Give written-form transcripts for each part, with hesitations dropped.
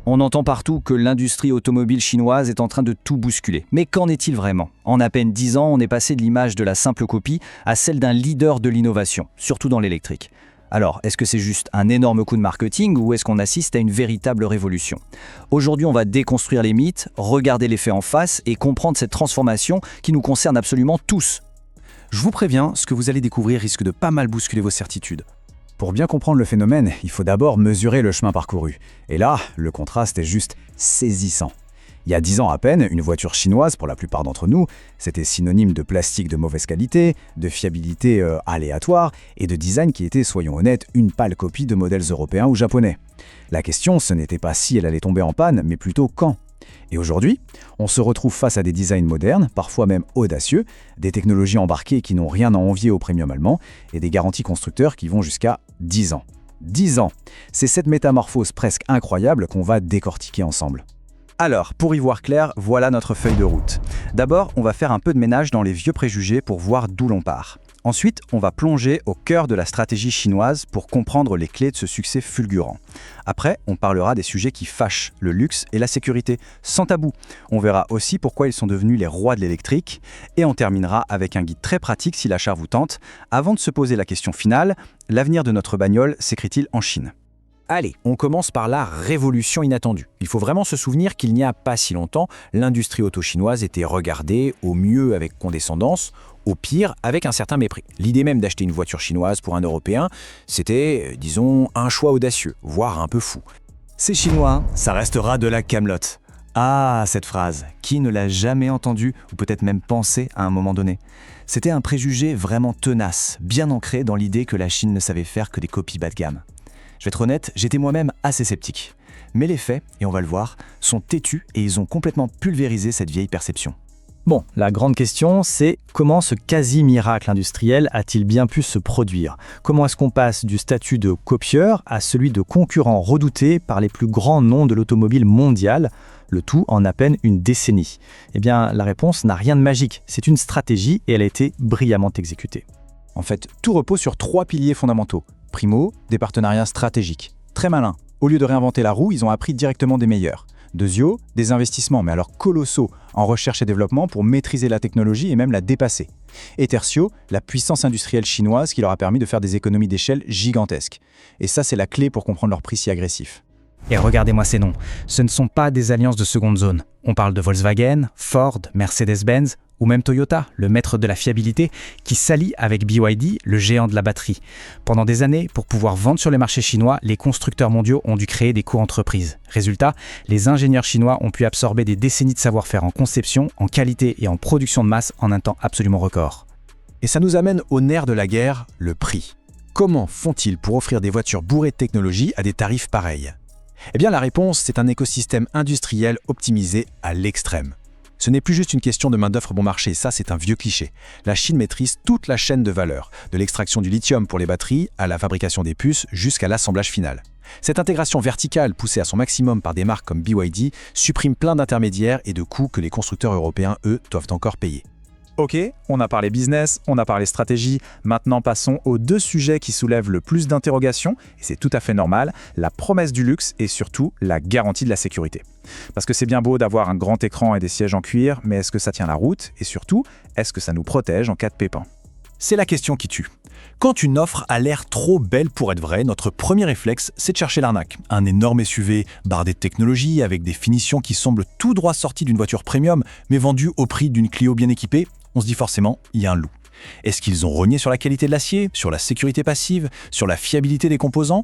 On entend partout que l'industrie automobile chinoise est en train de tout bousculer. Mais qu'en est-il vraiment? En à peine 10 ans, on est passé de l'image de la simple copie à celle d'un leader de l'innovation, surtout dans l'électrique. Alors, est-ce que c'est juste un énorme coup de marketing ou est-ce qu'on assiste à une véritable révolution? Aujourd'hui, on va déconstruire les mythes, regarder les faits en face et comprendre cette transformation qui nous concerne absolument tous. Je vous préviens, ce que vous allez découvrir risque de pas mal bousculer vos certitudes. Pour bien comprendre le phénomène, il faut d'abord mesurer le chemin parcouru. Et là, le contraste est juste saisissant. Il y a 10 ans à peine, une voiture chinoise, pour la plupart d'entre nous, c'était synonyme de plastique de mauvaise qualité, de fiabilité aléatoire et de design qui était, soyons honnêtes, une pâle copie de modèles européens ou japonais. La question, ce n'était pas si elle allait tomber en panne, mais plutôt quand. Et aujourd'hui, on se retrouve face à des designs modernes, parfois même audacieux, des technologies embarquées qui n'ont rien à envier au premium allemand et des garanties constructeurs qui vont jusqu'à 10 ans. 10 ans! C'est cette métamorphose presque incroyable qu'on va décortiquer ensemble. Alors, pour y voir clair, voilà notre feuille de route. D'abord, on va faire un peu de ménage dans les vieux préjugés pour voir d'où l'on part. Ensuite, on va plonger au cœur de la stratégie chinoise pour comprendre les clés de ce succès fulgurant. Après, on parlera des sujets qui fâchent, le luxe et la sécurité, sans tabou. On verra aussi pourquoi ils sont devenus les rois de l'électrique. Et on terminera avec un guide très pratique si l'achat vous tente. Avant de se poser la question finale, l'avenir de notre bagnole s'écrit-il en Chine? Allez, on commence par la révolution inattendue. Il faut vraiment se souvenir qu'il n'y a pas si longtemps, l'industrie auto chinoise était regardée au mieux avec condescendance, au pire avec un certain mépris. L'idée même d'acheter une voiture chinoise pour un Européen, c'était, disons, un choix audacieux, voire un peu fou. C'est chinois, ça restera de la camelote. Ah, cette phrase, qui ne l'a jamais entendue ou peut-être même pensée à un moment donné? C'était un préjugé vraiment tenace, bien ancré dans l'idée que la Chine ne savait faire que des copies bas de gamme. Je vais être honnête, j'étais moi-même assez sceptique. Mais les faits, et on va le voir, sont têtus et ils ont complètement pulvérisé cette vieille perception. Bon, la grande question, c'est comment ce quasi-miracle industriel a-t-il bien pu se produire? Comment est-ce qu'on passe du statut de copieur à celui de concurrent redouté par les plus grands noms de l'automobile mondiale, le tout en à peine une décennie? Eh bien, la réponse n'a rien de magique, c'est une stratégie et elle a été brillamment exécutée. En fait, tout repose sur 3 piliers fondamentaux. Primo, des partenariats stratégiques. Très malin. Au lieu de réinventer la roue, ils ont appris directement des meilleurs. Deuxio, des investissements, mais alors colossaux, en recherche et développement pour maîtriser la technologie et même la dépasser. Et tertio, la puissance industrielle chinoise qui leur a permis de faire des économies d'échelle gigantesques. Et ça, c'est la clé pour comprendre leur prix si agressif. Et regardez-moi ces noms, ce ne sont pas des alliances de seconde zone. On parle de Volkswagen, Ford, Mercedes-Benz ou même Toyota, le maître de la fiabilité, qui s'allie avec BYD, le géant de la batterie. Pendant des années, pour pouvoir vendre sur les marchés chinois, les constructeurs mondiaux ont dû créer des co-entreprises. Résultat, les ingénieurs chinois ont pu absorber des décennies de savoir-faire en conception, en qualité et en production de masse en un temps absolument record. Et ça nous amène au nerf de la guerre, le prix. Comment font-ils pour offrir des voitures bourrées de technologie à des tarifs pareils? Eh bien la réponse, c'est un écosystème industriel optimisé à l'extrême. Ce n'est plus juste une question de main-d'œuvre bon marché, ça c'est un vieux cliché. La Chine maîtrise toute la chaîne de valeur, de l'extraction du lithium pour les batteries, à la fabrication des puces, jusqu'à l'assemblage final. Cette intégration verticale poussée à son maximum par des marques comme BYD supprime plein d'intermédiaires et de coûts que les constructeurs européens, eux, doivent encore payer. Ok, on a parlé business, on a parlé stratégie, maintenant passons aux 2 sujets qui soulèvent le plus d'interrogations, et c'est tout à fait normal, la promesse du luxe et surtout la garantie de la sécurité. Parce que c'est bien beau d'avoir un grand écran et des sièges en cuir, mais est-ce que ça tient la route? Et surtout, est-ce que ça nous protège en cas de pépin? C'est la question qui tue. Quand une offre a l'air trop belle pour être vraie, notre premier réflexe, c'est de chercher l'arnaque. Un énorme SUV, bardé de technologie, avec des finitions qui semblent tout droit sorties d'une voiture premium, mais vendues au prix d'une Clio bien équipée, on se dit forcément, il y a un loup. Est-ce qu'ils ont rogné sur la qualité de l'acier, sur la sécurité passive, sur la fiabilité des composants?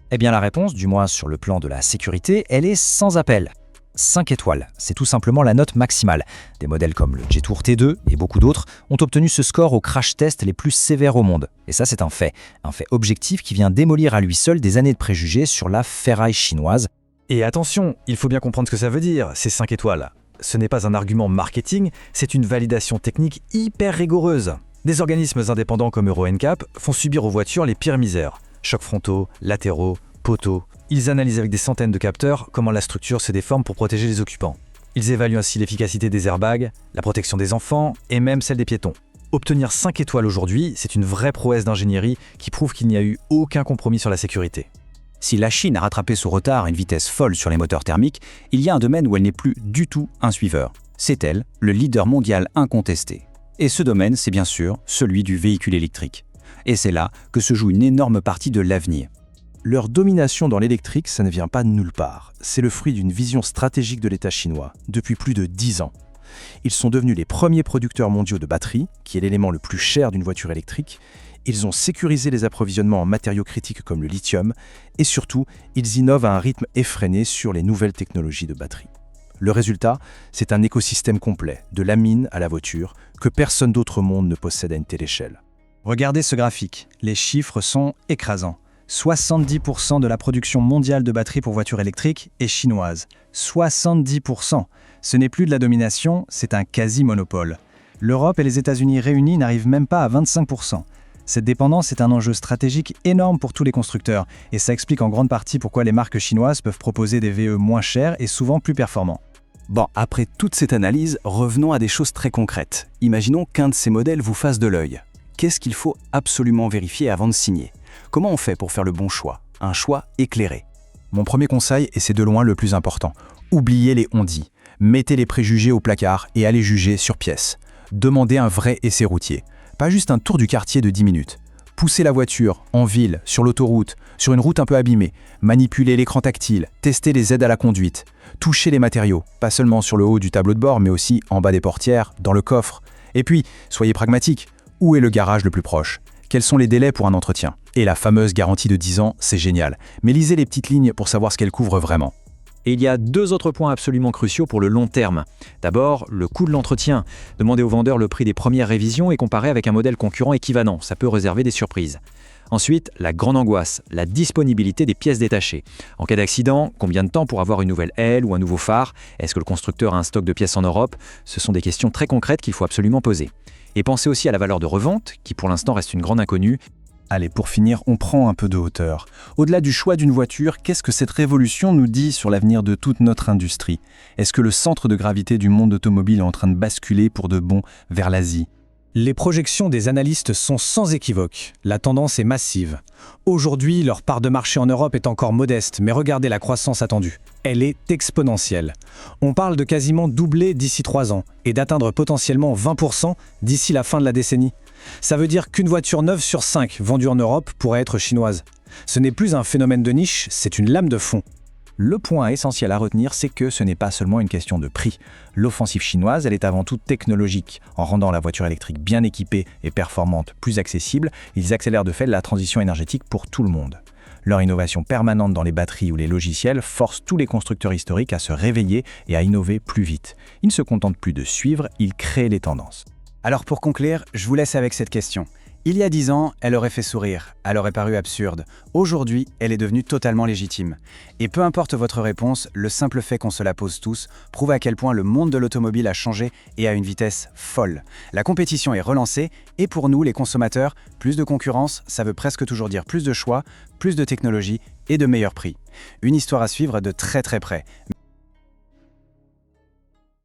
Eh bien la réponse, du moins sur le plan de la sécurité, elle est sans appel. 5 étoiles, c'est tout simplement la note maximale. Des modèles comme le Jetour T2 et beaucoup d'autres ont obtenu ce score aux crash tests les plus sévères au monde. Et ça c'est un fait objectif qui vient démolir à lui seul des années de préjugés sur la ferraille chinoise. Et attention, il faut bien comprendre ce que ça veut dire, ces 5 étoiles. Ce n'est pas un argument marketing, c'est une validation technique hyper rigoureuse. Des organismes indépendants comme Euro NCAP font subir aux voitures les pires misères. Chocs frontaux, latéraux, poteaux. Ils analysent avec des centaines de capteurs comment la structure se déforme pour protéger les occupants. Ils évaluent ainsi l'efficacité des airbags, la protection des enfants et même celle des piétons. Obtenir 5 étoiles aujourd'hui, c'est une vraie prouesse d'ingénierie qui prouve qu'il n'y a eu aucun compromis sur la sécurité. Si la Chine a rattrapé son retard à une vitesse folle sur les moteurs thermiques, il y a un domaine où elle n'est plus du tout un suiveur. C'est elle, le leader mondial incontesté. Et ce domaine, c'est bien sûr celui du véhicule électrique. Et c'est là que se joue une énorme partie de l'avenir. Leur domination dans l'électrique, ça ne vient pas de nulle part. C'est le fruit d'une vision stratégique de l'État chinois, depuis plus de 10 ans. Ils sont devenus les premiers producteurs mondiaux de batteries, qui est l'élément le plus cher d'une voiture électrique. Ils ont sécurisé les approvisionnements en matériaux critiques comme le lithium, et surtout, ils innovent à un rythme effréné sur les nouvelles technologies de batterie. Le résultat, c'est un écosystème complet, de la mine à la voiture, que personne d'autre au monde ne possède à une telle échelle. Regardez ce graphique, les chiffres sont écrasants. 70% de la production mondiale de batteries pour voitures électriques est chinoise. 70%. Ce n'est plus de la domination, c'est un quasi-monopole. L'Europe et les États-Unis réunis n'arrivent même pas à 25%. Cette dépendance est un enjeu stratégique énorme pour tous les constructeurs, et ça explique en grande partie pourquoi les marques chinoises peuvent proposer des VE moins chers et souvent plus performants. Bon, après toute cette analyse, revenons à des choses très concrètes. Imaginons qu'un de ces modèles vous fasse de l'œil. Qu'est-ce qu'il faut absolument vérifier avant de signer ? Comment on fait pour faire le bon choix ? Un choix éclairé. Mon premier conseil, et c'est de loin le plus important, oubliez les on-dit. Mettez les préjugés au placard et allez juger sur pièce. Demandez un vrai essai routier. Pas juste un tour du quartier de 10 minutes. Poussez la voiture, en ville, sur l'autoroute, sur une route un peu abîmée. Manipulez l'écran tactile, testez les aides à la conduite. Touchez les matériaux, pas seulement sur le haut du tableau de bord, mais aussi en bas des portières, dans le coffre. Et puis, soyez pragmatique. Où est le garage le plus proche ? Quels sont les délais pour un entretien ? Et la fameuse garantie de 10 ans, c'est génial. Mais lisez les petites lignes pour savoir ce qu'elle couvre vraiment. Et il y a deux autres points absolument cruciaux pour le long terme. D'abord, le coût de l'entretien. Demandez au vendeur le prix des premières révisions et comparez avec un modèle concurrent équivalent. Ça peut réserver des surprises. Ensuite, la grande angoisse, la disponibilité des pièces détachées. En cas d'accident, combien de temps pour avoir une nouvelle aile ou un nouveau phare ? Est-ce que le constructeur a un stock de pièces en Europe ? Ce sont des questions très concrètes qu'il faut absolument poser. Et pensez aussi à la valeur de revente, qui pour l'instant reste une grande inconnue. Allez, pour finir, on prend un peu de hauteur. Au-delà du choix d'une voiture, qu'est-ce que cette révolution nous dit sur l'avenir de toute notre industrie ? Est-ce que le centre de gravité du monde automobile est en train de basculer pour de bon vers l'Asie ? Les projections des analystes sont sans équivoque. La tendance est massive. Aujourd'hui, leur part de marché en Europe est encore modeste, mais regardez la croissance attendue. Elle est exponentielle. On parle de quasiment doubler d'ici 3 ans et d'atteindre potentiellement 20% d'ici la fin de la décennie. Ça veut dire qu'une voiture neuve sur 5 vendue en Europe pourrait être chinoise. Ce n'est plus un phénomène de niche, c'est une lame de fond. Le point essentiel à retenir, c'est que ce n'est pas seulement une question de prix. L'offensive chinoise, elle est avant tout technologique. En rendant la voiture électrique bien équipée et performante plus accessible, ils accélèrent de fait la transition énergétique pour tout le monde. Leur innovation permanente dans les batteries ou les logiciels force tous les constructeurs historiques à se réveiller et à innover plus vite. Ils ne se contentent plus de suivre, ils créent les tendances. Alors pour conclure, je vous laisse avec cette question. Il y a 10 ans, elle aurait fait sourire, elle aurait paru absurde. Aujourd'hui, elle est devenue totalement légitime. Et peu importe votre réponse, le simple fait qu'on se la pose tous prouve à quel point le monde de l'automobile a changé et à une vitesse folle. La compétition est relancée et pour nous, les consommateurs, plus de concurrence, ça veut presque toujours dire plus de choix, plus de technologie et de meilleurs prix. Une histoire à suivre de très très près.